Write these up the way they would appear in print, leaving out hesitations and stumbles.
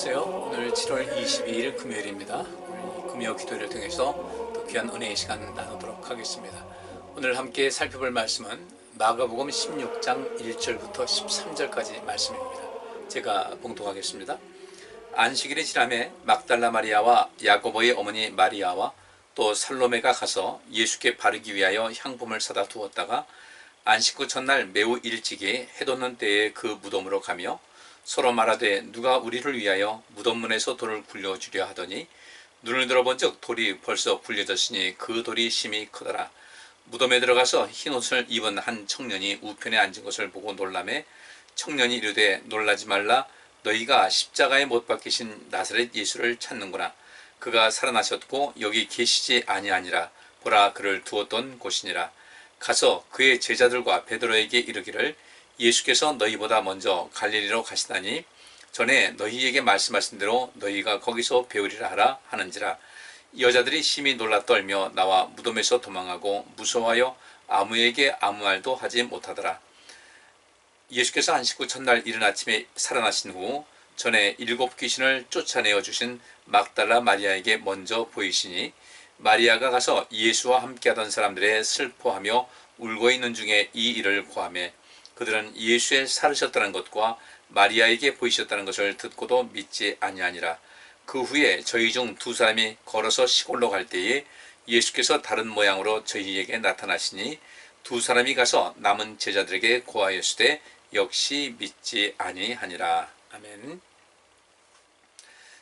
안녕하세요. 오늘 7월 22일 금요일입니다. 금요 기도를 통해서 또 귀한 은혜의 시간 나누도록 하겠습니다. 오늘 함께 살펴볼 말씀은 마가복음 16장 1절부터 13절까지 말씀입니다. 제가 봉독하겠습니다. 안식일이 지남에 막달라 마리아와 야고보의 어머니 마리아와 또 살로메가 가서 예수께 바르기 위하여 향품을 사다 두었다가 안식 후 첫날 매우 일찍이 해 돋는 때에 그 무덤으로 가며 서로 말하되 누가 우리를 위하여 무덤 문에서 돌을 굴려주려 하더니 눈을 들어본즉 돌이 벌써 굴려졌으니 그 돌이 심히 크더라. 무덤에 들어가서 흰옷을 입은 한 청년이 우편에 앉은 것을 보고 놀라매 청년이 이르되 놀라지 말라. 너희가 십자가에 못 박히신 나사렛 예수를 찾는구나. 그가 살아나셨고 여기 계시지 아니하니라. 보라, 그를 두었던 곳이니라. 가서 그의 제자들과 베드로에게 이르기를 예수께서 너희보다 먼저 갈릴리로 가시다니 전에 너희에게 말씀하신 대로 너희가 거기서 배우리라 하라 하는지라. 여자들이 심히 놀라 떨며 나와 무덤에서 도망하고 무서워하여 아무에게 아무 말도 하지 못하더라. 예수께서 안식 후 첫날 이른 아침에 살아나신 후 전에 7 귀신을 쫓아내어 주신 막달라 마리아에게 먼저 보이시니 마리아가 가서 예수와 함께하던 사람들의 슬퍼하며 울고 있는 중에 이 일을 고하매 그들은 예수의 살으셨다는 것과 마리아에게 보이셨다는 것을 듣고도 믿지 아니하니라. 그 후에 저희 중 2사람이 걸어서 시골로 갈 때에 예수께서 다른 모양으로 저희에게 나타나시니 2사람이 가서 남은 제자들에게 고하였으되 역시 믿지 아니하니라. 아멘.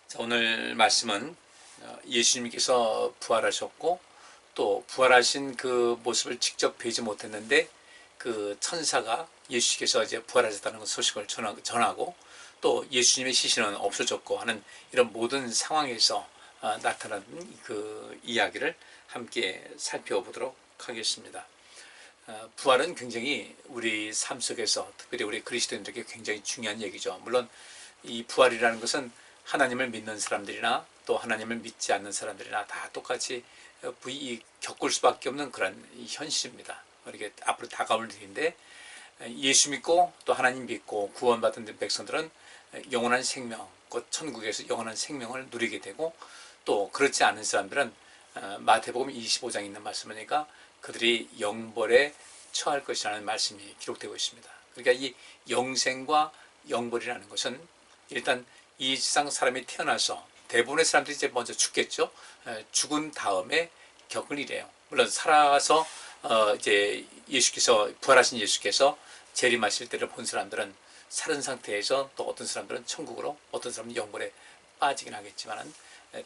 자, 오늘 말씀은 예수님께서 부활하셨고 또 부활하신 그 모습을 직접 뵈지 못했는데 그 천사가 예수께서 이제 부활하셨다는 소식을 전하고 또 예수님의 시신은 없어졌고 하는 이런 모든 상황에서 나타난 그 이야기를 함께 살펴보도록 하겠습니다. 부활은 굉장히 우리 삶 속에서 특별히 우리 그리스도인들에게 굉장히 중요한 얘기죠. 물론 이 부활이라는 것은 하나님을 믿는 사람들이나 또 하나님을 믿지 않는 사람들이나 다 똑같이 겪을 수밖에 없는 그런 현실입니다. 이렇게 앞으로 다가올 일인데 예수 믿고 또 하나님 믿고 구원받은 백성들은 영원한 생명, 곧 천국에서 영원한 생명을 누리게 되고 또 그렇지 않은 사람들은 마태복음 25장에 있는 말씀이니까 그들이 영벌에 처할 것이라는 말씀이 기록되고 있습니다. 그러니까 이 영생과 영벌이라는 것은 일단 이 세상 사람이 태어나서 대부분의 사람들이 이제 먼저 죽겠죠. 죽은 다음에 겪을 일이에요. 물론 살아서 이제 예수께서 부활하신 예수께서 재림하실 때를 본 사람들은 살은 상태에서 또 어떤 사람들은 천국으로 어떤 사람은 영벌에 빠지긴 하겠지만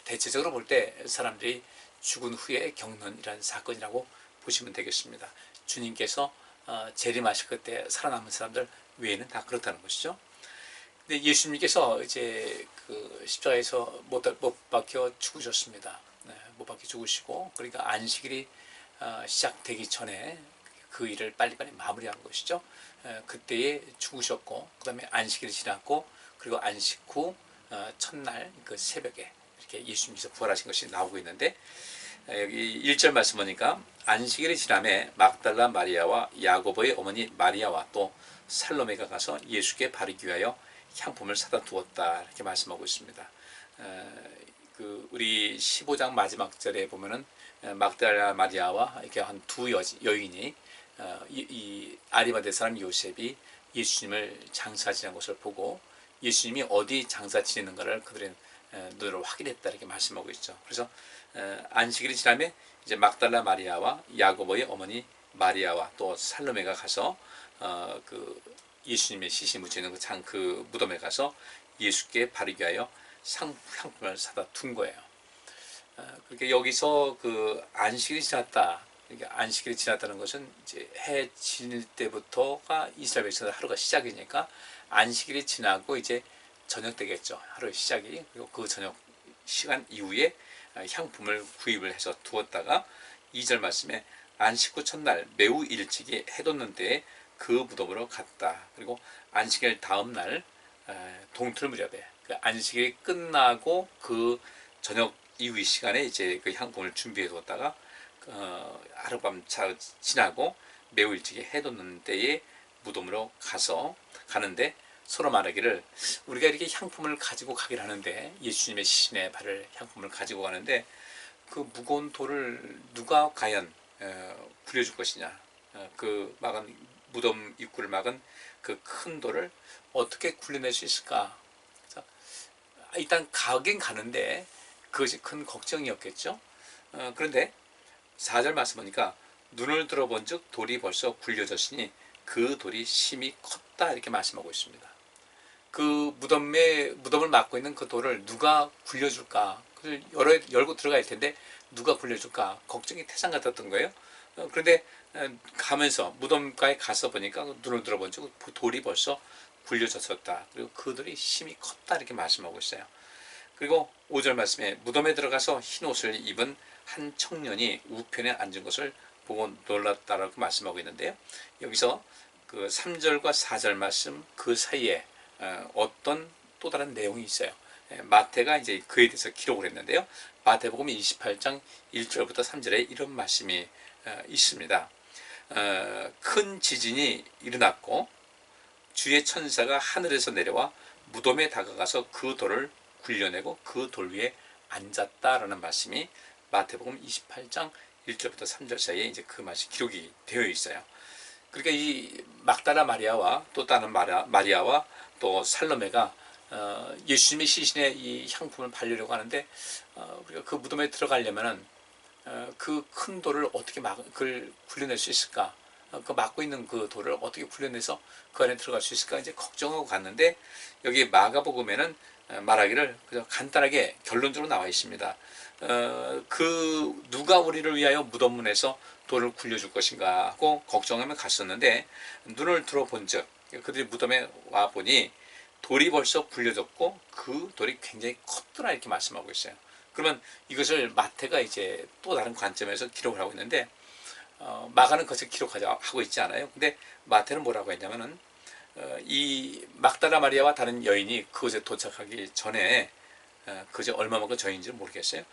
대체적으로 볼 때 사람들이 죽은 후에 겪는 이런 사건이라고 보시면 되겠습니다. 주님께서 재림하실 그때 살아남은 사람들 외에는 다 그렇다는 것이죠. 근데 예수님께서 이제 그 십자가에서 못 박혀 죽으셨습니다. 못 박혀 죽으시고 그러니까 안식일이 시작되기 전에 그 일을 빨리빨리 마무리한 것이죠. 그때에 죽으셨고 그 다음에 안식일이 지났고 그리고 안식 후 첫날 그 새벽에 이렇게 예수님께서 부활하신 것이 나오고 있는데 여기 1절 말씀 보니까 안식일이 지남에 막달라 마리아와 야고보의 어머니 마리아와 또 살로메가 가서 예수께 바르기 위하여 향품을 사다 두었다 이렇게 말씀하고 있습니다. 그 우리 15장 마지막 절에 보면은 막달라 마리아와 이렇게 한 2 여인이 이 아리마대 사람 요셉이 예수님을 장사 지낸 것을 보고 예수님이 어디 장사 지내는가를 그들의 눈으로 확인했다 이렇게 말씀하고 있죠. 그래서 안식일이 지나면 이제 막달라 마리아와 야고보의 어머니 마리아와 또 살로메가 가서 그 예수님의 시신 묻혀 있는 그 무덤에 가서 예수께 바르기 위하여 향품을 사다 둔 거예요. 그렇게 여기서 그 안식일이 지났다. 그러니까 안식일이 지났다는 것은 이제 해 지닐 때부터가 이스라엘 백성들 하루가 시작이니까 안식일이 지나고 이제 저녁 되겠죠. 하루의 시작이. 그리고 그 저녁 시간 이후에 향품을 구입을 해서 두었다가 2절 말씀에 안식 후 첫날 매우 일찍이 해 돋는 때에 그 무덤으로 갔다. 그리고 안식일 다음 날 동틀 무렵에 그 안식일이 끝나고 그 저녁 이후 시간에 이제 그 향품을 준비해 두었다가 하룻밤 지나고 매우 일찍이 해 돋는 때에 무덤으로 가는데 서로 말하기를 우리가 이렇게 향품을 가지고 가긴 하는데 예수님의 시신의 발을 향품을 가지고 가는데 그 무거운 돌을 누가 과연 굴려줄 것이냐. 그 막은 무덤 입구를 막은 그 큰 돌을 어떻게 굴려낼 수 있을까. 그래서 일단 가긴 가는데 그것이 큰 걱정이었겠죠. 그런데 4절 말씀 보니까 눈을 들어본 즉 돌이 벌써 굴려졌으니 그 돌이 심히 컸다 이렇게 말씀하고 있습니다. 그 무덤을 막고 있는 그 돌을 누가 굴려줄까? 그걸 열고 들어갈 텐데 누가 굴려줄까? 걱정이 태산 같았던 거예요. 그런데 가면서 무덤가에 가서 보니까 눈을 들어본 적 돌이 벌써 굴려졌었다. 그리고 그 돌이 심히 컸다 이렇게 말씀하고 있어요. 그리고 5절 말씀에 무덤에 들어가서 흰 옷을 입은 한 청년이 우편에 앉은 것을 보고 놀랐다라고 말씀하고 있는데요. 여기서 그 3절과 4절 말씀 그 사이에 어떤 또 다른 내용이 있어요. 마태가 이제 그에 대해서 기록을 했는데요. 마태복음 28장 1절부터 3절에 이런 말씀이 있습니다. 큰 지진이 일어났고 주의 천사가 하늘에서 내려와 무덤에 다가가서 그 돌을 굴려내고 그 돌 위에 앉았다라는 말씀이 마태복음 28장 1절부터 3절 사이에 이제 그 말씀이 기록이 되어 있어요. 그러니까 이 막달라 마리아와 또 다른 마리아와 또 살로메가 예수님의 시신에 이 향품을 바르려고 하는데 우리가 그 무덤에 들어가려면은 그 큰 돌을 어떻게 그걸 굴려낼 수 있을까? 그 막고 있는 그 돌을 어떻게 굴려내서 그 안에 들어갈 수 있을까? 이제 걱정하고 갔는데 여기 마가복음에는 말하기를 그냥 간단하게 결론적으로 나와 있습니다. 그 누가 우리를 위하여 무덤문에서 돌을 굴려줄 것인가 하고 걱정하며 갔었는데 눈을 들어본즉 그들이 무덤에 와 보니 돌이 벌써 굴려졌고 그 돌이 굉장히 컸더라 이렇게 말씀하고 있어요. 그러면 이것을 마태가 이제 또 다른 관점에서 기록을 하고 있는데 마가는 그것을 기록하고 있지 않아요. 근데 마태는 뭐라고 했냐면은 이 막달라 마리아와 다른 여인이 그곳에 도착하기 전에 그것이 얼마만큼 전인지는 모르겠어요.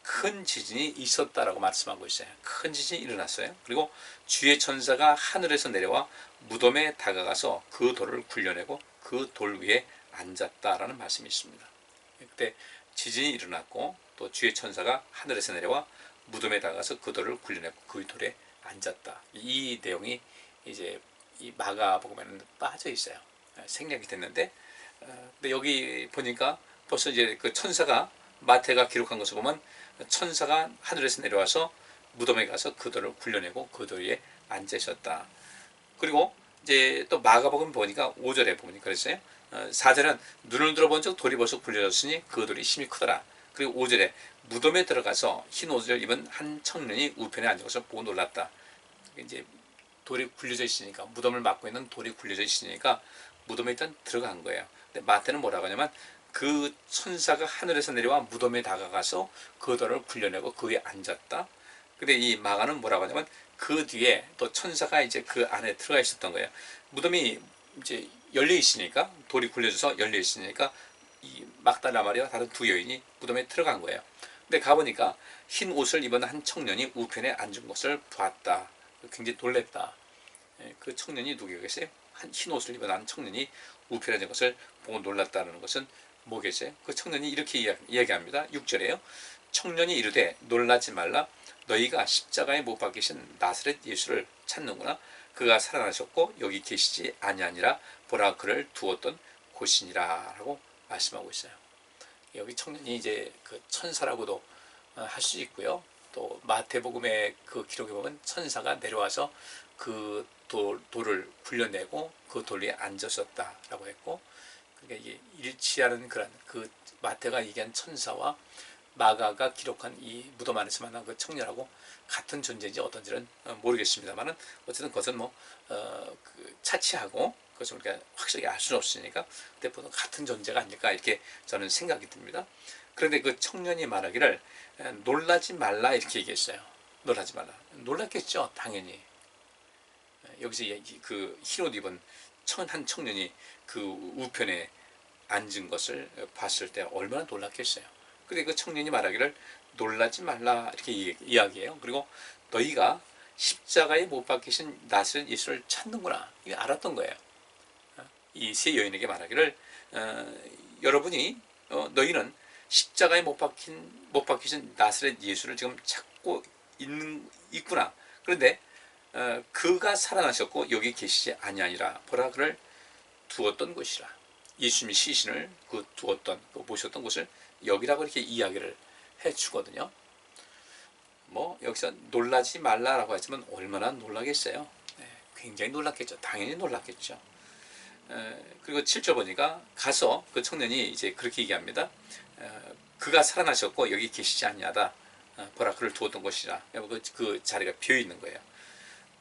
큰 지진이 있었다라고 말씀하고 있어요. 큰 지진이 일어났어요. 그리고 주의 천사가 하늘에서 내려와 무덤에 다가가서 그 돌을 굴려내고 그 돌 위에 앉았다라는 말씀이 있습니다. 그때 지진이 일어났고 또 주의 천사가 하늘에서 내려와 무덤에 다가가서 그 돌을 굴려내고 그 돌에 앉았다. 이 내용이 이제 이 마가복음에는 빠져 있어요. 생략이 됐는데, 근데 여기 보니까 벌써 이제 그 천사가 마태가 기록한 것을 보면 천사가 하늘에서 내려와서 무덤에 가서 그 돌을 굴려내고 그 돌 위에 앉아 있었다. 그리고 이제 또 마가복음 보니까 5절에 보니까 그랬어요. 4절은 눈을 들어본 적 돌이 벌써 굴려졌으니 그 돌이 심히 크더라. 그리고 5절에 무덤에 들어가서 흰 옷을 입은 한 청년이 우편에 앉은 것을 보고 놀랐다. 이제 돌이 굴려져 있으니까 무덤을 막고 있는 돌이 굴려져 있으니까 무덤에 일단 들어간 거예요. 근데 마태는 뭐라고 하냐면 그 천사가 하늘에서 내려와 무덤에 다가가서 그 돌을 굴려내고 그 위에 앉았다. 근데 이 마가는 뭐라고 하냐면 그 뒤에 또 천사가 이제 그 안에 들어가 있었던 거예요. 무덤이 이제 열려 있으니까 돌이 굴려져서 열려 있으니까 이 막달라 마리아와 다른 두 여인이 무덤에 들어간 거예요. 근데 가보니까 흰 옷을 입은 한 청년이 우편에 앉은 것을 보았다. 굉장히 놀랬다. 그 청년이 누구겠어요? 흰 옷을 입은 한 청년이 우편에 앉은 것을 보고 놀랐다는 것은 뭐겠어요? 그 청년이 이렇게 이야기합니다. 6절에요. 청년이 이르되 놀라지 말라. 너희가 십자가에 못 박히신 나사렛 예수를 찾는구나. 그가 살아나셨고 여기 계시지 아니하니라. 보라 그를 두었던 곳이니라 라고 말씀하고 있어요. 여기 청년이 이제 그 천사라고도 할 수 있고요. 또 마태복음의 그 기록에 보면 천사가 내려와서 그 돌을 굴려내고 그 돌 위에 앉았었다라고 했고, 그러니까 이게 일치하는 그런 그 마태가 얘기한 천사와 마가가 기록한 이 무덤 안에서 만난 그 청년하고 같은 존재인지 어떤지는 모르겠습니다만은 어쨌든 그것은 그 차치하고 그것을 우리가 확실하게 알 수는 없으니까 그때보다 같은 존재가 아닐까 이렇게 저는 생각이 듭니다. 그런데 그 청년이 말하기를 놀라지 말라 이렇게 얘기했어요. 놀라지 말라. 놀랐겠죠, 당연히. 여기서 그 흰옷 입은 한 청년이 그 우편에 앉은 것을 봤을 때 얼마나 놀랐겠어요. 근데 그 청년이 말하기를 놀라지 말라 이렇게 이야기해요. 그리고 너희가 십자가에 못 박히신 나사렛 예수를 찾는구나. 이거 알았던 거예요. 이 세 여인에게 말하기를 여러분이 너희는 십자가에 못 박히신 나사렛 예수를 지금 찾고 있구나. 그런데 그가 살아나셨고 여기 계시지 아니하니라. 보라 그를 두었던 곳이라. 예수님이 시신을 모셨던 곳을 여기라고 이렇게 이야기를 해주거든요. 뭐 여기서 놀라지 말라라고 하지만 얼마나 놀라겠어요. 굉장히 놀랐겠죠. 당연히 놀랐겠죠. 그리고 7절 보니까 가서 그 청년이 이제 그렇게 얘기합니다. 그가 살아나셨고 여기 계시지 아니하다. 보라 그를 두었던 곳이라. 그 자리가 비어 있는 거예요.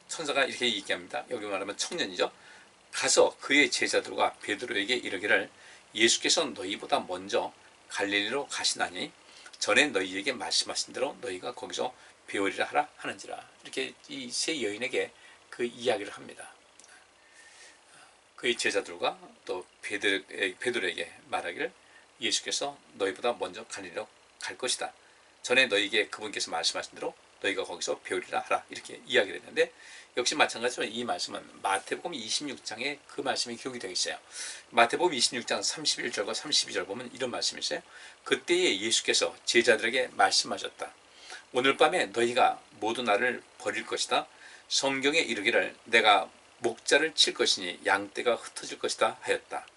천사가 이렇게 얘기합니다. 여기 말하면 청년이죠. 가서 그의 제자들과 베드로에게 이르기를 예수께서 너희보다 먼저 갈릴리로 가시나니 전에 너희에게 말씀하신 대로 너희가 거기서 배우리라 하라 하는지라. 이렇게 이 세 여인에게 그 이야기를 합니다. 그의 제자들과 또 베드로에게 말하기를 예수께서 너희보다 먼저 갈릴리로 갈 것이다. 전에 너희에게 그분께서 말씀하신 대로 너희가 거기서 배우리라 하라. 이렇게 이야기를 했는데 역시 마찬가지로 이 말씀은 마태복음 26장에 그 말씀이 기록이 되어 있어요. 마태복음 26장 31절과 32절 보면 이런 말씀이 있어요. 그때에 예수께서 제자들에게 말씀하셨다. 오늘 밤에 너희가 모두 나를 버릴 것이다. 성경에 이르기를 내가 목자를 칠 것이니 양떼가 흩어질 것이다 하였다.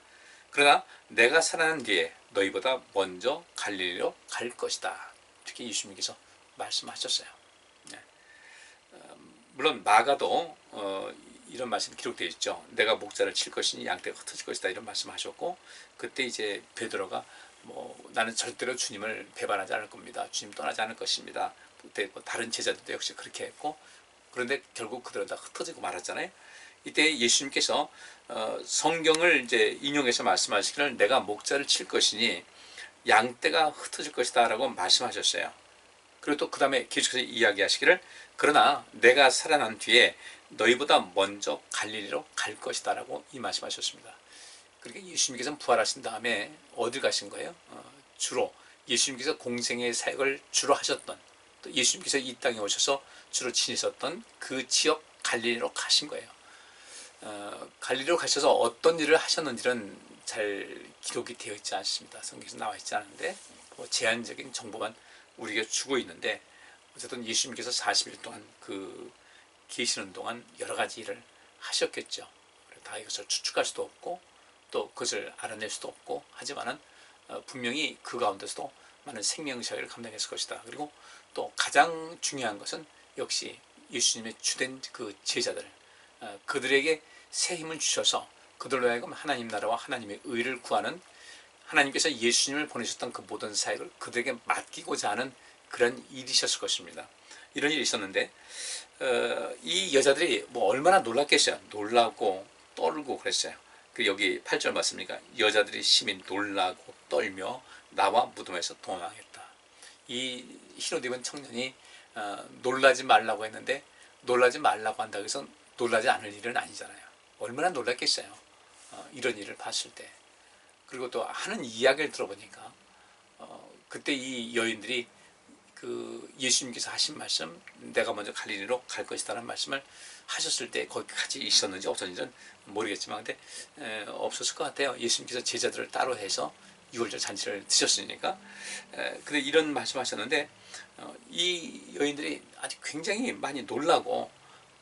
그러나 내가 살아난 뒤에 너희보다 먼저 갈릴리로 갈 것이다. 이렇게 예수님께서 말씀하셨어요. 물론 마가도 이런 말씀이 기록되어 있죠. 내가 목자를 칠 것이니 양떼가 흩어질 것이다 이런 말씀하셨고 그때 이제 베드로가 나는 절대로 주님을 배반하지 않을 겁니다. 주님 떠나지 않을 것입니다. 그때 다른 제자들도 역시 그렇게 했고 그런데 결국 그들은 다 흩어지고 말았잖아요. 이때 예수님께서 성경을 이제 인용해서 말씀하시기를 내가 목자를 칠 것이니 양떼가 흩어질 것이다 라고 말씀하셨어요. 그리고 또 그 다음에 계속해서 이야기하시기를 그러나 내가 살아난 뒤에 너희보다 먼저 갈릴리로 갈 것이다 라고 이 말씀하셨습니다. 그러니까 예수님께서는 부활하신 다음에 어딜 가신 거예요? 주로 예수님께서 공생의 사역을 주로 하셨던 또 예수님께서 이 땅에 오셔서 주로 지내셨던 그 지역 갈릴리로 가신 거예요. 갈릴리로 가셔서 어떤 일을 하셨는지는 잘 기록이 되어 있지 않습니다. 성경에서 나와 있지 않은데 제한적인 정보만 우리가 주고 있는데 어쨌든 예수님께서 40일 동안 계시는 동안 여러 가지 일을 하셨겠죠. 다 이것을 추측할 수도 없고 또 그것을 알아낼 수도 없고 하지만은 분명히 그 가운데서도 많은 생명사역을 감당했을 것이다. 그리고 또 가장 중요한 것은 역시 예수님의 주된 그 제자들 그들에게 새 힘을 주셔서 그들로 하여금 하나님 나라와 하나님의 의를 구하는 하나님께서 예수님을 보내셨던 그 모든 사역을 그들에게 맡기고자 하는 그런 일이셨을 것입니다. 이런 일이 있었는데 이 여자들이 얼마나 놀랐겠어요. 놀라고 떨고 그랬어요. 여기 8절 맞습니까? 여자들이 심히 놀라고 떨며 나와 무덤에서 도망했다. 이 흰옷 입은 청년이 놀라지 말라고 했는데 놀라지 말라고 한다고 해서 놀라지 않을 일은 아니잖아요. 얼마나 놀랐겠어요. 이런 일을 봤을 때. 그리고 또 하는 이야기를 들어보니까 그때 이 여인들이 예수님께서 하신 말씀 내가 먼저 갈릴리로 갈 것이다라는 말씀을 하셨을 때 거기 같이 있었는지 없었는지는 모르겠지만 근데 없었을 것 같아요. 예수님께서 제자들을 따로 해서 유월절 잔치를 드셨으니까. 근데 이런 말씀하셨는데 이 여인들이 아주 굉장히 많이 놀라고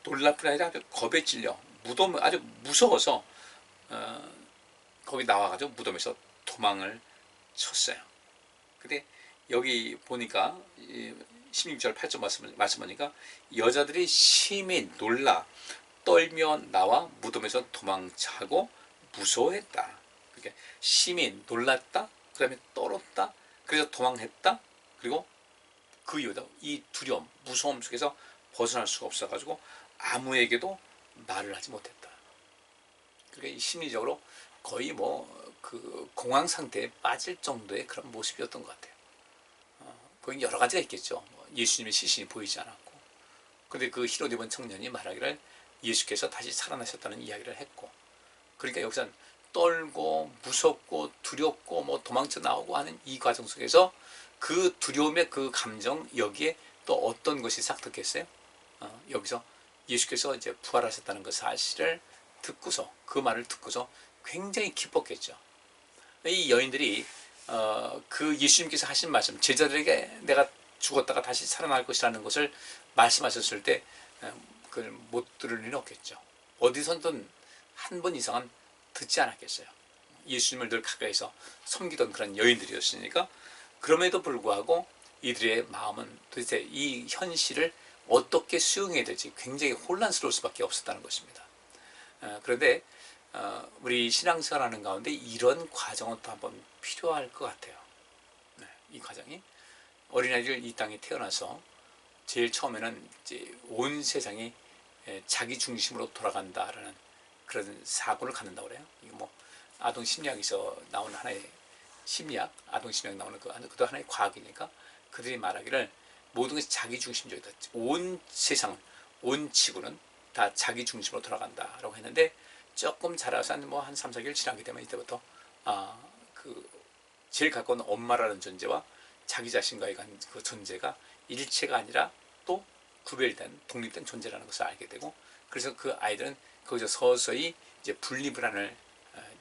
놀랄 뿐 아니라 겁에 찔려 무덤 아주 무서워서 거기 나와가지고 무덤에서 도망을 쳤어요. 근데 여기 보니까 16절 8절 말씀하니까 여자들이 심히 놀라 떨며 나와 무덤에서 도망차고 무서워했다. 그러니까 심히 놀랐다. 그 다음에 떨었다. 그래서 도망했다. 그리고 그 이유다. 이 두려움, 무서움 속에서 벗어날 수가 없어가지고 아무에게도 말을 하지 못했다. 그러니까 심리적으로 거의 공황 상태에 빠질 정도의 그런 모습이었던 것 같아요. 거기 여러 가지가 있겠죠. 예수님의 시신이 보이지 않았고, 근데 그 흰옷 입은 청년이 말하기를 예수께서 다시 살아나셨다는 이야기를 했고, 그러니까 여기서 떨고 무섭고 두렵고 도망쳐 나오고 하는 이 과정 속에서 그 두려움의 그 감정 여기에 또 어떤 것이 싹트겠어요? 여기서 예수께서 이제 부활하셨다는 그 사실을 듣고서 그 말을 듣고서 굉장히 기뻤겠죠. 이 여인들이 그 예수님께서 하신 말씀, 제자들에게 내가 죽었다가 다시 살아날 것이라는 것을 말씀하셨을 때 그걸 못 들을 리는 없겠죠. 어디선든 한 번 이상은 듣지 않았겠어요. 예수님을 늘 가까이서 섬기던 그런 여인들이었으니까. 그럼에도 불구하고 이들의 마음은 도대체 이 현실을 어떻게 수용해야 될지 굉장히 혼란스러울 수밖에 없었다는 것입니다. 그런데 우리 신앙생활하는 가운데 이런 과정은 또 한번 필요할 것 같아요. 이 과정이 어린아이들 이 땅에 태어나서 제일 처음에는 이제 온 세상이 자기 중심으로 돌아간다라는 그런 사고를 갖는다고 그래요. 이거 뭐 아동 심리학에서 나오는 하나의 심리학, 아동 심리학 나오는 그것도 하나의 과학이니까 그들이 말하기를 모든 것이 자기 중심적이다. 온 세상은, 온 지구는 다 자기 중심으로 돌아간다라고 했는데 조금 자라서 한 3, 4개월 지나게 되면 이때부터 제일 가까운 엄마라는 존재와 자기 자신과의 그 존재가 일체가 아니라 또 구별된 독립된 존재라는 것을 알게 되고, 그래서 그 아이들은 거기서 서서히 이제 분리불안을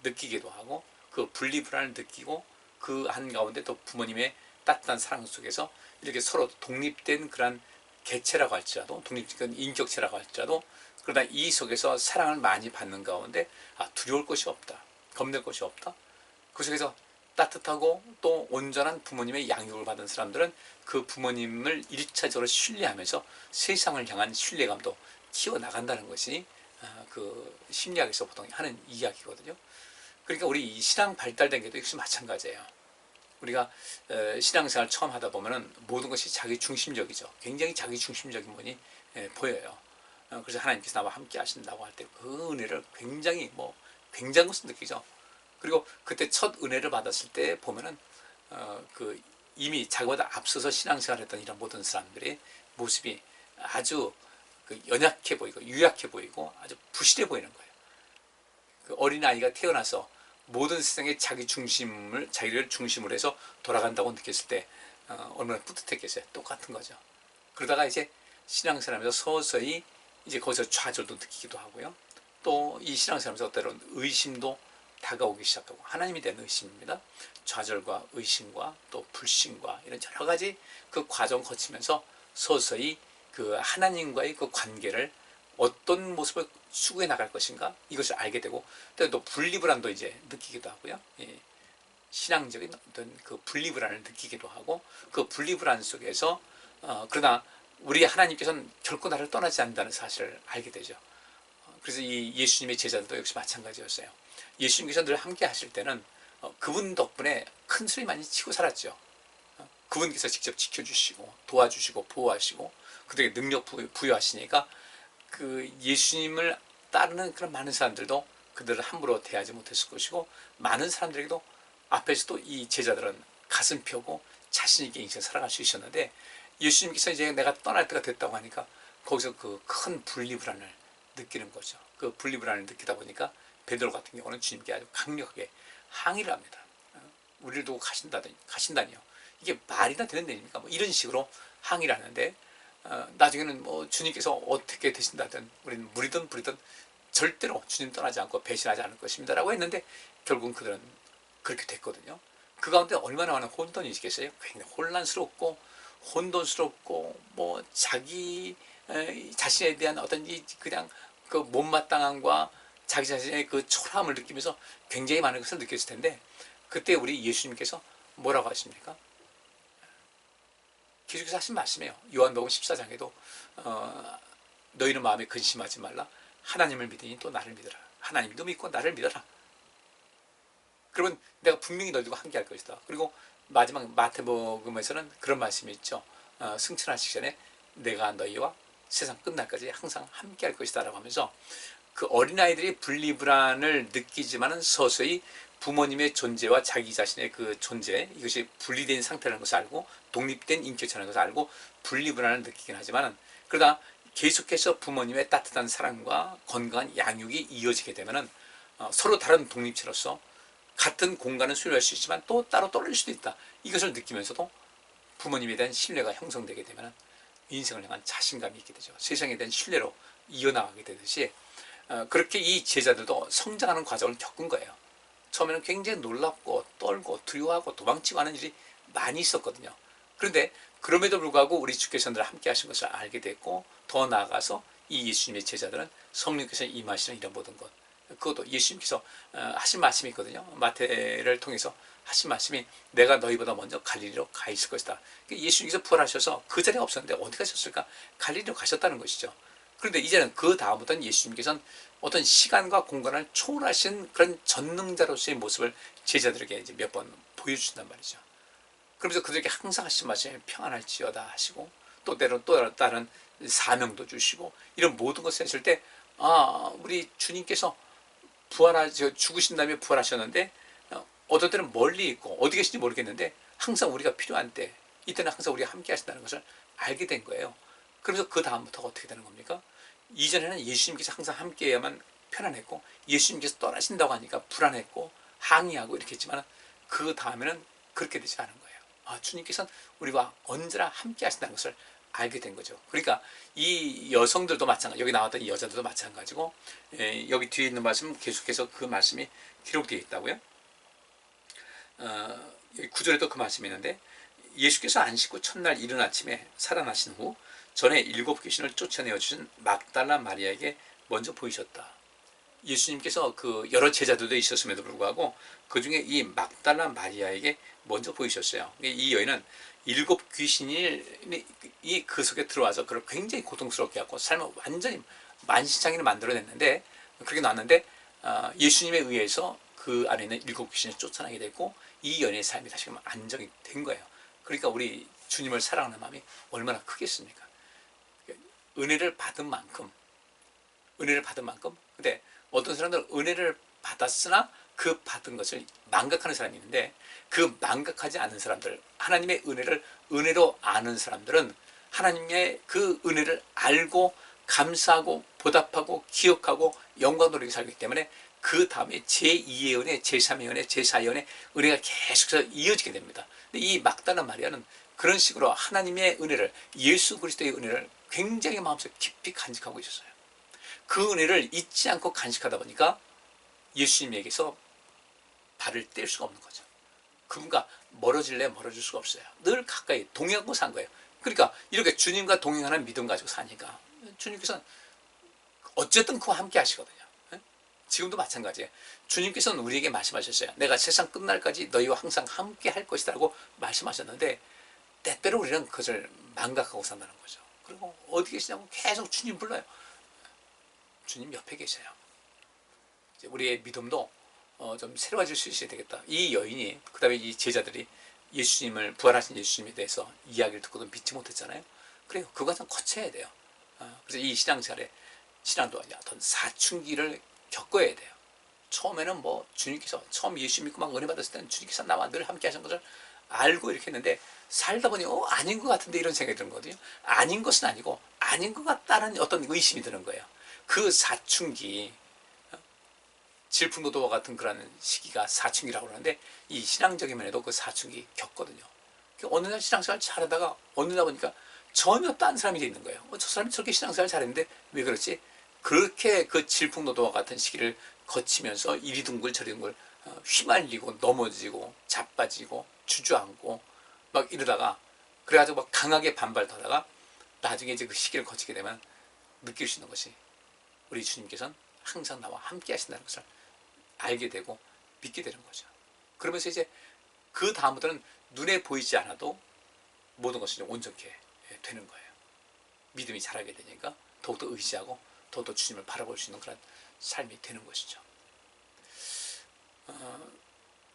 느끼기도 하고, 그 분리불안을 느끼고 그 한가운데 또 부모님의 따뜻한 사랑 속에서 이렇게 서로 독립된 그런 개체라고 할지라도, 독립된 인격체라고 할지라도, 그러나 이 속에서 사랑을 많이 받는 가운데 두려울 것이 없다, 겁낼 것이 없다. 그 속에서 따뜻하고 또 온전한 부모님의 양육을 받은 사람들은 그 부모님을 1차적으로 신뢰하면서 세상을 향한 신뢰감도 키워나간다는 것이 그 심리학에서 보통 하는 이야기거든요. 그러니까 우리 이 신앙 발달된 게도 역시 마찬가지예요. 우리가 신앙생활 처음 하다 보면은 모든 것이 자기 중심적이죠. 굉장히 자기 중심적인 분이 보여요. 그래서 하나님께서 나와 함께 하신다고 할 때 그 은혜를 굉장히 굉장한 것을 느끼죠. 그리고 그때 첫 은혜를 받았을 때 보면은 이미 자기보다 앞서서 신앙생활했던 이런 모든 사람들의 모습이 아주 연약해 보이고 유약해 보이고 아주 부실해 보이는 거예요. 그 어린아이가 태어나서 모든 세상에 자기를 중심으로 해서 돌아간다고 느꼈을 때 얼마나 뿌듯했겠어요. 똑같은 거죠. 그러다가 이제 신앙생활하면서 서서히 이제 거기서 좌절도 느끼기도 하고요. 또 이 신앙생활하면서 때로는 의심도 다가오기 시작하고, 하나님에 대한 의심입니다. 좌절과 의심과 또 불신과 이런 여러 가지 그 과정 거치면서 서서히 그 하나님과의 그 관계를 어떤 모습을 추구해 나갈 것인가 이것을 알게 되고, 또 분리불안도 이제 느끼기도 하고요. 신앙적인 어떤 그 분리불안을 느끼기도 하고, 그 분리불안 속에서 그러나 우리 하나님께서는 결코 나를 떠나지 않는다는 사실을 알게 되죠. 그래서 이 예수님의 제자들도 역시 마찬가지였어요. 예수님께서 늘 함께 하실 때는 그분 덕분에 큰 소리 많이 치고 살았죠. 그분께서 직접 지켜주시고 도와주시고 보호하시고 그들에게 능력 부여하시니까 그 예수님을 따르는 그런 많은 사람들도 그들을 함부로 대하지 못했을 것이고, 많은 사람들에게도 앞에서도 이 제자들은 가슴 펴고 자신 있게 인생 살아갈 수 있었는데, 예수님께서 이제 내가 떠날 때가 됐다고 하니까 거기서 그 큰 분리불안을 느끼는 거죠. 그 분리불안을 느끼다 보니까 베드로 같은 경우는 주님께 아주 강력하게 항의를 합니다. 우리를 두고 가신다니요. 이게 말이나 되는 일입니까? 이런 식으로 항의를 하는데, 나중에는 주님께서 어떻게 되신다든 우리는 물이든 불이든 절대로 주님 떠나지 않고 배신하지 않을 것입니다라고 했는데, 결국은 그들은 그렇게 됐거든요. 그 가운데 얼마나 많은 혼돈이 있겠어요? 굉장히 혼란스럽고 혼돈스럽고 자기 자신에 대한 어떤 그냥 그 못마땅함과 자기 자신의 그 초라함을 느끼면서 굉장히 많은 것을 느꼈을 텐데, 그때 우리 예수님께서 뭐라고 하십니까? 계속해서 하신 말씀이에요. 요한복음 14장에도 너희는 마음에 근심하지 말라. 하나님을 믿으니 또 나를 믿어라. 하나님도 믿고 나를 믿어라. 그러면 내가 분명히 너희들과 함께 할 것이다. 그리고 마지막 마태복음에서는 그런 말씀이 있죠. 승천하시기 전에 내가 너희와 세상 끝날까지 항상 함께 할 것이다 라고 하면서, 그 어린아이들이 분리불안을 느끼지만은 서서히 부모님의 존재와 자기 자신의 그 존재, 이것이 분리된 상태라는 것을 알고 독립된 인격체라는 것을 알고 분리불안을 느끼긴 하지만, 그러다 계속해서 부모님의 따뜻한 사랑과 건강한 양육이 이어지게 되면은 서로 다른 독립체로서 같은 공간을 소유할 수 있지만 또 따로 떨어질 수도 있다. 이것을 느끼면서도 부모님에 대한 신뢰가 형성되게 되면 인생을 향한 자신감이 있게 되죠. 세상에 대한 신뢰로 이어나가게 되듯이 그렇게 이 제자들도 성장하는 과정을 겪은 거예요. 처음에는 굉장히 놀랍고 떨고 두려워하고 도망치고 하는 일이 많이 있었거든요. 그런데 그럼에도 불구하고 우리 주께서 늘 함께 하신 것을 알게 됐고, 더 나아가서 이 예수님의 제자들은 성령께서 임하시는 이런 모든 것, 그것도 예수님께서 하신 말씀이 있거든요. 마태를 통해서 하신 말씀이 내가 너희보다 먼저 갈릴리로 가 있을 것이다. 예수님께서 부활하셔서 그 자리에 없었는데 어디 가셨을까? 갈릴리로 가셨다는 것이죠. 그런데 이제는 그 다음부터는 예수님께서는 어떤 시간과 공간을 초월하신 그런 전능자로서의 모습을 제자들에게 이제 몇 번 보여주신단 말이죠. 그러면서 그들에게 항상 하신 말씀이 평안할지어다 하시고, 또 때로는 또 다른 사명도 주시고, 이런 모든 것을 했을 때 우리 주님께서 죽으신 다음에 부활하셨는데 어떤 때는 멀리 있고 어디 계신지 모르겠는데 항상 우리가 필요한 때, 이때는 항상 우리가 함께 하신다는 것을 알게 된 거예요. 그러면서 그 다음부터 어떻게 되는 겁니까? 이전에는 예수님께서 항상 함께해야만 편안했고, 예수님께서 떠나신다고 하니까 불안했고 항의하고 이렇게 했지만, 그 다음에는 그렇게 되지 않은 거예요. 주님께서는 우리와 언제나 함께 하신다는 것을 알게 된 거죠. 그러니까 이 여성들도 마찬가지, 여기 나왔던 이 여자들도 마찬가지고, 여기 뒤에 있는 말씀 계속해서 그 말씀이 기록되어 있다고요. 여기 9절에도 그 말씀이 있는데, 예수께서 안식 후 첫날 이른 아침에 살아나신 후 전에 7 귀신을 쫓아내어 주신 막달라 마리아에게 먼저 보이셨다. 예수님께서 그 여러 제자들도 있었음에도 불구하고 그 중에 이 막달라 마리아에게 먼저 보이셨어요. 이 여인은 7 귀신이 그 속에 들어와서 그를 굉장히 고통스럽게 하고 삶을 완전히 만신창이를 만들어냈는데, 그렇게 나왔는데 예수님에 의해서 그 안에 있는 7 귀신을 쫓아나게 됐고, 이 여인의 삶이 다시금 안정이 된 거예요. 그러니까 우리 주님을 사랑하는 마음이 얼마나 크겠습니까? 은혜를 받은 만큼, 근데 어떤 사람들은 은혜를 받았으나 그 받은 것을 망각하는 사람이 있는데, 그 망각하지 않는 사람들, 하나님의 은혜를 은혜로 아는 사람들은 하나님의 그 은혜를 알고 감사하고 보답하고 기억하고 영광 돌리게 살기 때문에 그 다음에 제2의 은혜, 제3의 은혜, 제4의 은혜, 은혜가 계속해서 이어지게 됩니다. 근데 이 막달라 마리아는 그런 식으로 하나님의 은혜를, 예수 그리스도의 은혜를 굉장히 마음속에 깊이 간직하고 있었어요. 그 은혜를 잊지 않고 간직하다 보니까 예수님에게서 발을 뗄 수가 없는 거죠. 그분과 멀어질래 멀어질 수가 없어요. 늘 가까이 동행하고 산 거예요. 그러니까 이렇게 주님과 동행하는 믿음 가지고 사니까 주님께서는 어쨌든 그와 함께 하시거든요. 지금도 마찬가지예요. 주님께서는 우리에게 말씀하셨어요. 내가 세상 끝날까지 너희와 항상 함께 할 것이다 라고 말씀하셨는데, 때때로 우리는 그것을 망각하고 산다는 거죠. 그리고 어디 계시냐고 계속 주님 불러요. 주님 옆에 계셔요. 우리의 믿음도 좀 새로워질 수 있어야 되겠다. 이 여인이, 그 다음에 이 제자들이 예수님을, 부활하신 예수님에 대해서 이야기를 듣고도 믿지 못했잖아요. 그래요. 그것은 거쳐야 돼요. 그래서 이 신앙도 어떤 사춘기를 겪어야 돼요. 처음에는 주님께서, 처음 예수 믿고 막 은혜 받았을 때는 주님께서 나와 늘 함께 하신 것을 알고 이렇게 했는데, 살다 보니 아닌 것 같은데 이런 생각이 드는 거거든요. 아닌 것은 아니고 아닌 것 같다는 어떤 의심이 드는 거예요. 그 사춘기, 질풍노도와 같은 그런 시기가 사춘기라고 그러는데, 이 신앙적인 면에도 그 사춘기 겪거든요. 어느 날 신앙생활 잘하다가 어느 날 보니까 전혀 딴 사람이 돼 있는 거예요. 저 사람이 저렇게 신앙생활 잘했는데 왜 그렇지? 그렇게 그 질풍노도와 같은 시기를 거치면서 이리둥글 저리둥글 휘말리고 넘어지고 자빠지고 주저앉고 막 이러다가, 그래가지고 막 강하게 반발하다가 나중에 이제 그 시기를 거치게 되면 느낄 수 있는 것이, 우리 주님께서는 항상 나와 함께 하신다는 것을 알게 되고 믿게 되는 거죠. 그러면서 이제 그 다음부터는 눈에 보이지 않아도 모든 것이 온전케 되는 거예요. 믿음이 자라게 되니까 더욱더 의지하고 더욱더 주님을 바라볼 수 있는 그런 삶이 되는 것이죠.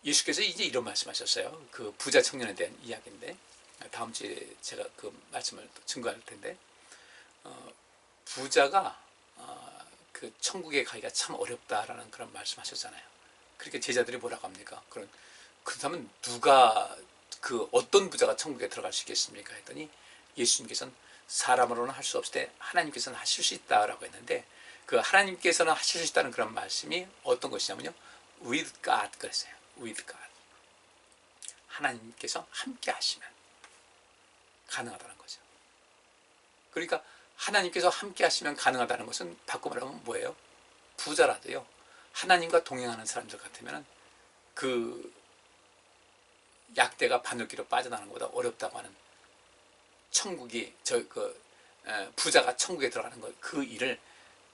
예수께서 이제 이런 말씀하셨어요. 그 부자 청년에 대한 이야기인데, 다음 주에 제가 그 말씀을 증거할 텐데, 부자가 그 천국에 가기가 참 어렵다라는 그런 말씀하셨잖아요. 그렇게 제자들이 뭐라고 합니까? 그렇다면 누가, 어떤 부자가 천국에 들어갈 수 있겠습니까? 했더니 예수님께서는 사람으로는 할 수 없을 때 하나님께서는 하실 수 있다라고 했는데, 그 하나님께서는 하실 수 있다는 그런 말씀이 어떤 것이냐면요, with God 그랬어요. with God. 하나님께서 함께 하시면 가능하다는 거죠. 그러니까 하나님께서 함께 하시면 가능하다는 것은 바꿔 말하면 뭐예요? 부자라도요, 하나님과 동행하는 사람들 같으면 그 약대가 바늘귀로 빠져나가는 것보다 어렵다고 하는, 천국이 부자가 천국에 들어가는 것, 그 일을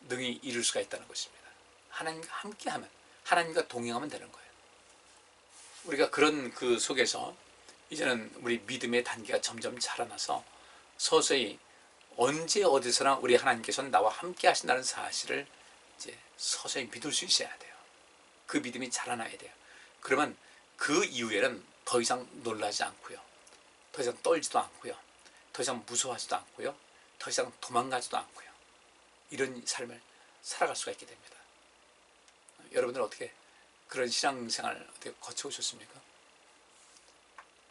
능히 이룰 수가 있다는 것입니다. 하나님과 함께하면, 하나님과 동행하면 되는 거예요. 우리가 그런 그 속에서 이제는 우리 믿음의 단계가 점점 자라나서 서서히 언제 어디서나 우리 하나님께서는 나와 함께 하신다는 사실을 이제 서서히 믿을 수 있어야 돼요. 그 믿음이 자라나야 돼요. 그러면 그 이후에는 더 이상 놀라지 않고요, 더 이상 떨지도 않고요, 더 이상 무서워하지도 않고요, 더 이상 도망가지도 않고요, 이런 삶을 살아갈 수가 있게 됩니다. 여러분들은 어떻게 그런 신앙생활 어떻게 거쳐오셨습니까?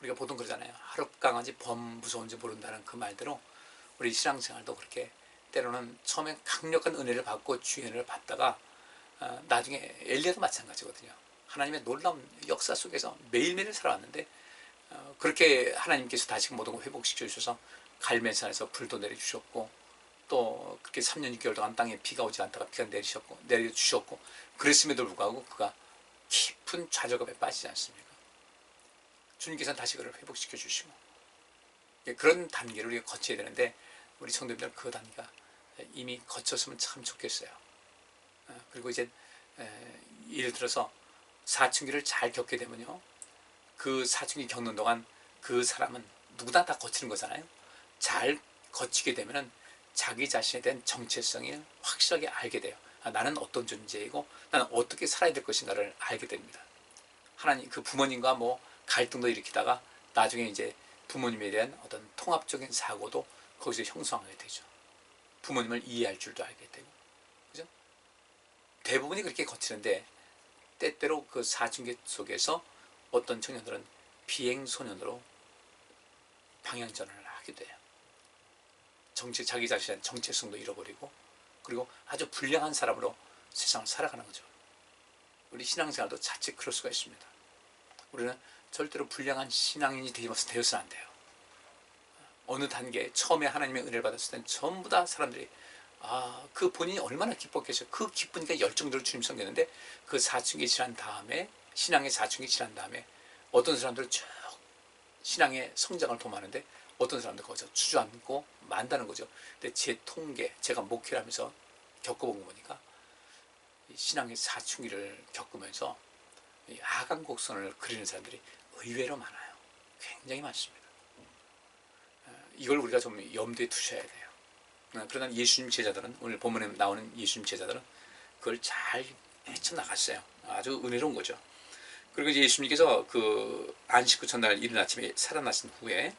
우리가 보통 그러잖아요. 하룻강아지 범 무서운지 모른다는 그 말대로 우리 신앙생활도 그렇게 때로는 처음에 강력한 은혜를 받고 주의 은혜를 받다가 나중에 엘리야도 마찬가지거든요. 하나님의 놀라운 역사 속에서 매일매일 살아왔는데 그렇게 하나님께서 다시 모든 걸 회복시켜 주셔서 갈멜산에서 불도 내려주셨고, 또 그렇게 3년 6개월 동안 땅에 비가 오지 않다가 비가 내려주셨고, 그랬음에도 불구하고 그가 깊은 좌절감에 빠지지 않습니까? 주님께서는 다시 그를 회복시켜 주시고, 그런 단계를 우리가 거쳐야 되는데 우리 성도님들은 그 단계가 이미 거쳤으면 참 좋겠어요. 그리고 이제 예를 들어서 사춘기를 잘 겪게 되면요, 그 사춘기 겪는 동안 그 사람은 누구나 다 거치는 거잖아요. 잘 거치게 되면은 자기 자신에 대한 정체성을 확실하게 알게 돼요. 나는 어떤 존재이고 나는 어떻게 살아야 될 것인가를 알게 됩니다. 하나님, 그 부모님과 뭐 갈등도 일으키다가 나중에 이제 부모님에 대한 어떤 통합적인 사고도 거기서 형성하게 되죠. 부모님을 이해할 줄도 알게 되고, 그죠? 대부분이 그렇게 거치는데 때때로 그 사춘기 속에서 어떤 청년들은 비행소년으로 방향전환을 하게 돼요. 자기 자신의 정체성도 잃어버리고, 그리고 아주 불량한 사람으로 세상을 살아가는 거죠. 우리 신앙생활도 자칫 그럴 수가 있습니다. 우리는 절대로 불량한 신앙인이 되어서는 안 돼요. 어느 단계, 처음에 하나님의 은혜를 받았을 땐 전부 다 사람들이 그 본인이 얼마나 기뻤겠어요. 그 기쁘니까 열정대로 주님 섬겼는데 그 사춘기 지난 다음에, 신앙의 사춘기 지난 다음에 어떤 사람들은 쭉 신앙의 성장을 도모하는데 어떤 사람들 거기서 주저앉고 만다는 거죠. 근데 제 통계, 제가 목회를 하면서 겪어본 거 보니까 신앙의 사춘기를 겪으면서 하강곡선을 그리는 사람들이 의외로 많아요. 굉장히 많습니다. 이걸 우리가 좀 염두에 두셔야 돼요. 그러나 예수님 제자들은, 오늘 본문에 나오는 예수님 제자들은 그걸 잘 헤쳐나갔어요. 아주 은혜로운 거죠. 그리고 이제 예수님께서 그 안식 후 전날 이른 아침에 살아나신 후에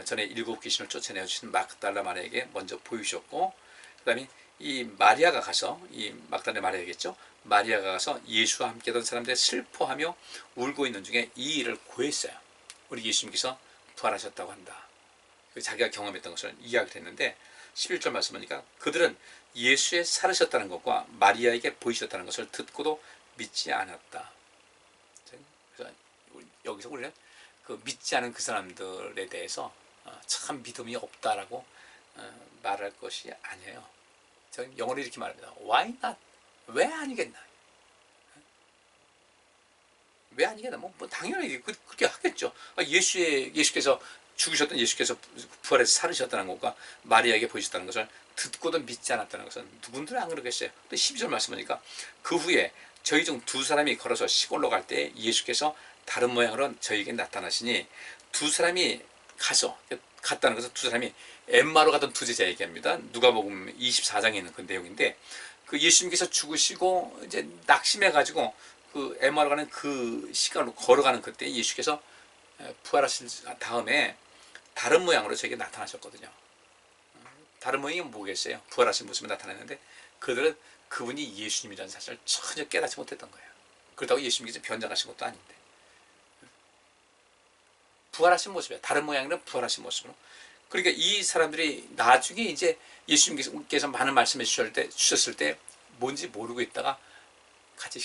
전에 7 귀신을 쫓아내어 주신 막달라 마리아에게 먼저 보이셨고, 그 다음에 이 마리아가 가서, 이 막달라 마리아겠죠, 마리아가 가서 예수와 함께 하던 사람들이 슬퍼하며 울고 있는 중에 이 일을 고했어요. 우리 예수님께서 부활하셨다고 한다, 자기가 경험했던 것을 이야기를 했는데 11절 말씀 보니까 그들은 예수의 살으셨다는 것과 마리아에게 보이셨다는 것을 듣고도 믿지 않았다. 그래서 여기서 우리는 그 믿지 않은 그 사람들에 대해서 참 믿음이 없다라고 말할 것이 아니에요. 저는 영어로 이렇게 말합니다. Why not? 왜 아니겠나? 왜 아니겠나? 뭐 당연히 그렇게 하겠죠. 예수께서 죽으셨던, 예수께서 부활해서 살으셨다는 것과 마리아에게 보이셨다는 것을 듣고도 믿지 않았다는 것은 누군들 안 그러겠어요. 근데 12절 말씀하니까 그 후에 저희 중 2사람이 걸어서 시골로 갈 때 예수께서 다른 모양으로 저에게 나타나시니, 2사람이 갔다는 것은 2사람이 엠마로 가던 2제자 얘기합니다. 누가복음 24장에 있는 그 내용인데, 그 예수님께서 죽으시고 이제 낙심해가지고 그 엠마로 가는 그 시간으로 걸어가는 그때 예수께서 부활하신 다음에 다른 모양으로 저에게 나타나셨거든요. 다른 모양이 뭐겠어요? 부활하신 모습에 나타났는데 그들은 그분이 예수님이라는 사실을 전혀 깨닫지 못했던 거예요. 그렇다고 예수님께서 변장하신 것도 아닌데, 부활하신 모습이에요. 다른 모양이란 부활하신 모습으로. 그러니까 이 사람들이 나중에 이제 예수님께서 많은 말씀해 주셨을 때 뭔지 모르고 있다가 같이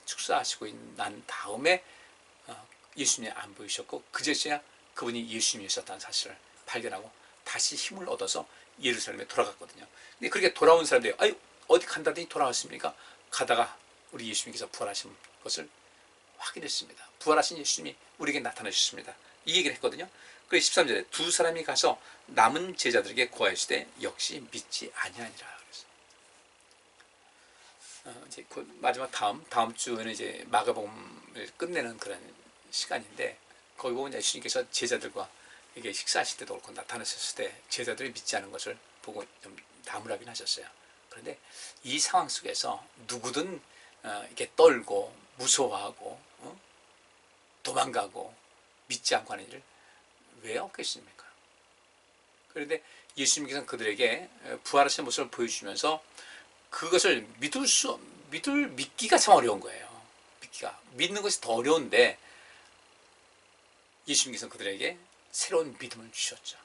축사하시고 난 다음에 예수님이 안 보이셨고, 그제서야 그분이 예수님이셨다는 사실을 발견하고 다시 힘을 얻어서 예루살렘에 돌아갔거든요. 근데 그렇게 돌아온 사람들이 어디 간다더니 돌아왔습니까? 가다가 우리 예수님께서 부활하신 것을 확인했습니다. 부활하신 예수님이 우리에게 나타나셨습니다. 이 얘기를 했거든요. 그래서 13절에 두 사람이 가서 남은 제자들에게 고하시되 역시 믿지 아니하니라. 이제 마지막 다음 주에는 이제 마가복음을 끝내는 그런 시간인데, 거기 보면 예수님께서 제자들과 이게 식사하실 때도 그렇고 나타나셨을 때 제자들이 믿지 않은 것을 보고 좀 나무라긴 하셨어요. 그런데 이 상황 속에서 누구든 이렇게 떨고 무서워하고 도망가고 믿지 않고 하는 일을 왜 없겠습니까? 그런데 예수님께서는 그들에게 부활하신 모습을 보여주면서 그것을 믿기가 참 어려운 거예요. 믿는 것이 더 어려운데 예수님께서는 그들에게 새로운 믿음을 주셨죠.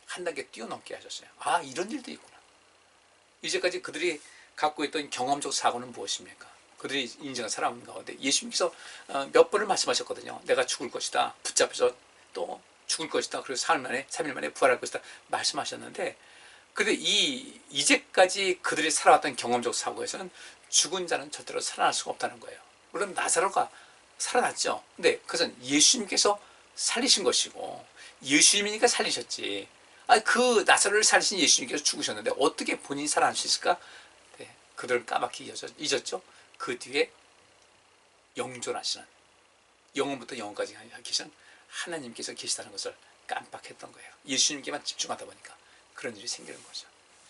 한 단계 뛰어넘게 하셨어요. 아, 이런 일도 있구나. 이제까지 그들이 갖고 있던 경험적 사고는 무엇입니까? 그들이 인생을 살아온 가운데 예수님께서 몇 번을 말씀하셨거든요. 내가 죽을 것이다. 붙잡혀서 또 죽을 것이다. 그리고 3일 만에 부활할 것이다. 말씀하셨는데, 근데 이제까지 그들이 살아왔던 경험적 사고에서는 죽은 자는 절대로 살아날 수가 없다는 거예요. 물론 나사로가 살아났죠. 근데 그것은 예수님께서 살리신 것이고 예수님이니까 살리셨지. 그 나사로를 살리신 예수님께서 죽으셨는데 어떻게 본인이 살아날 수 있을까? 네, 그들은 까맣게 잊었죠. 그 뒤에 영존하시는, 영원부터 영원까지 계시는 하나님께서 계시다는 것을 깜빡했던 거예요. 예수님께만 집중하다 보니까 그런 일이 생기는 거죠.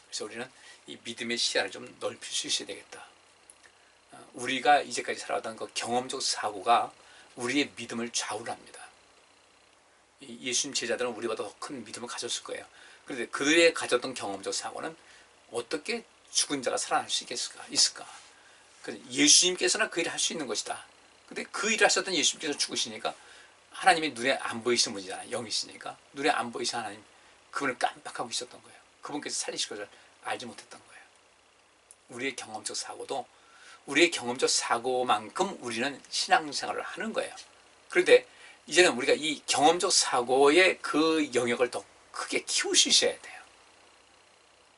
그래서 우리는 이 믿음의 시야를 좀 넓힐 수 있어야 되겠다. 우리가 이제까지 살아왔던 그 경험적 사고가 우리의 믿음을 좌우를 합니다. 예수님 제자들은 우리보다 더 큰 믿음을 가졌을 거예요. 그런데 그들의 가졌던 경험적 사고는 어떻게 죽은 자가 살아날 수 있을까? 예수님께서는 그 일을 할 수 있는 것이다. 근데 그 일을 하셨던 예수님께서 죽으시니까 하나님이 눈에 안 보이시는 분이잖아요. 영이시니까 눈에 안 보이신 하나님, 그분을 깜빡하고 있었던 거예요. 그분께서 살리실 것을 알지 못했던 거예요. 우리의 경험적 사고도 우리의 경험적 사고만큼 우리는 신앙생활을 하는 거예요. 그런데 이제는 우리가 이 경험적 사고의 그 영역을 더 크게 키울 수 있어야 돼요.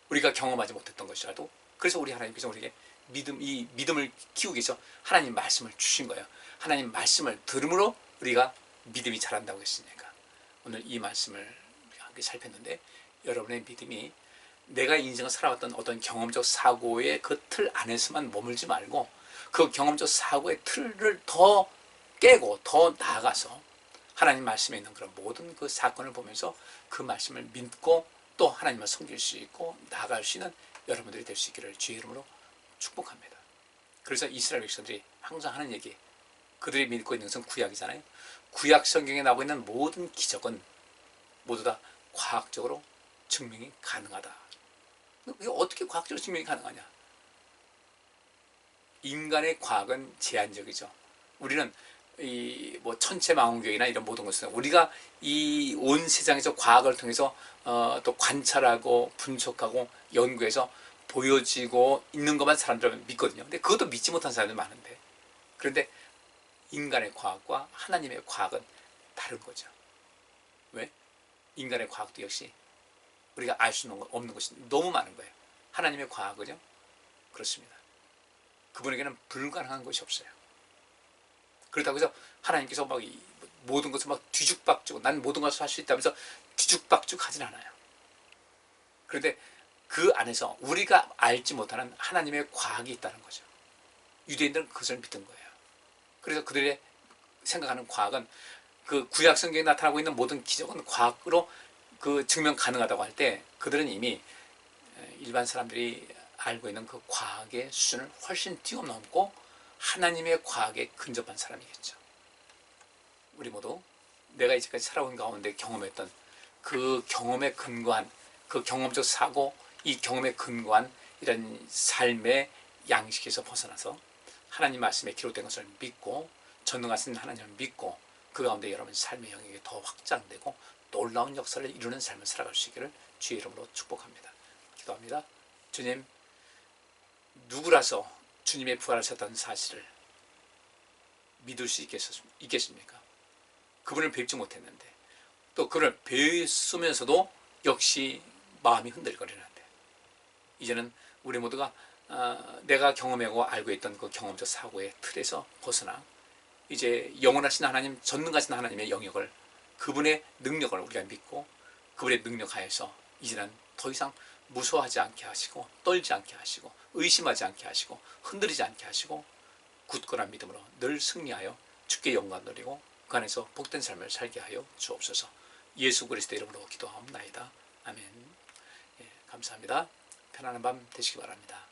우리가 경험하지 못했던 것이라도. 그래서 우리 하나님께서 우리에게 이 믿음을 키우기 위해서 하나님 말씀을 주신 거예요. 하나님 말씀을 들음으로 우리가 믿음이 자란다고 했으니까. 오늘 이 말씀을 함께 살폈는데, 여러분의 믿음이 내가 인생을 살아왔던 어떤 경험적 사고의 그 틀 안에서만 머물지 말고 그 경험적 사고의 틀을 더 깨고 더 나아가서 하나님 말씀에 있는 그런 모든 그 사건을 보면서 그 말씀을 믿고 또 하나님을 섬길 수 있고 나아갈 수 있는 여러분들이 될 수 있기를 주의 이름으로 축복합니다. 그래서 이스라엘 백성들이 항상 하는 얘기, 그들이 믿고 있는 것은 구약이잖아요. 구약 성경에 나오고 있는 모든 기적은 모두 다 과학적으로 증명이 가능하다. 이게 어떻게 과학적으로 증명이 가능하냐? 인간의 과학은 제한적이죠. 우리는 이 뭐 천체망원경이나 이런 모든 것은 우리가 이 온 세상에서 과학을 통해서 또 관찰하고 분석하고 연구해서 보여지고 있는 것만 사람들은 믿거든요. 근데 그것도 믿지 못하는 사람들이 많은데, 그런데 인간의 과학과 하나님의 과학은 다른 거죠. 왜? 인간의 과학도 역시 우리가 알 수 없는 것이 너무 많은 거예요. 하나님의 과학은요, 그렇습니다. 그분에게는 불가능한 것이 없어요. 그렇다고 해서 하나님께서 막 모든 것을 막 뒤죽박죽, 난 모든 것을 할 수 있다면서 뒤죽박죽 하진 않아요. 그런데 그 안에서 우리가 알지 못하는 하나님의 과학이 있다는 거죠. 유대인들은 그것을 믿은 거예요. 그래서 그들의 생각하는 과학은 그 구약 성경에 나타나고 있는 모든 기적은 과학으로 그 증명 가능하다고 할 때 그들은 이미 일반 사람들이 알고 있는 그 과학의 수준을 훨씬 뛰어넘고 하나님의 과학에 근접한 사람이겠죠. 우리 모두 내가 이제까지 살아온 가운데 경험했던 그 경험에 근거한 그 경험적 사고, 이 경험에 근거한 이런 삶의 양식에서 벗어나서 하나님 말씀에 기록된 것을 믿고 전능하신 하나님을 믿고 그 가운데 여러분 삶의 영역이 더 확장되고 놀라운 역사를 이루는 삶을 살아갈 수 있기를 주의 이름으로 축복합니다. 기도합니다. 주님, 누구라서 주님의 부활하셨다는 사실을 믿을 수 있겠습니까? 그분을 뵙지 못했는데, 또 그를 뵈으면서도 역시 마음이 흔들거리는데, 이제는 우리 모두가 내가 경험하고 알고 있던 그 경험적 사고의 틀에서 벗어나 이제 영원하신 하나님, 전능하신 하나님의 영역을, 그분의 능력을 우리가 믿고 그분의 능력 하에서 이제는 더 이상 무서워하지 않게 하시고 떨지 않게 하시고 의심하지 않게 하시고 흔들리지 않게 하시고 굳건한 믿음으로 늘 승리하여 주께 영광 돌리고 그 안에서 복된 삶을 살게 하여 주옵소서. 예수 그리스도 이름으로 기도하옵나이다. 아멘. 예, 감사합니다. 편안한 밤 되시기 바랍니다.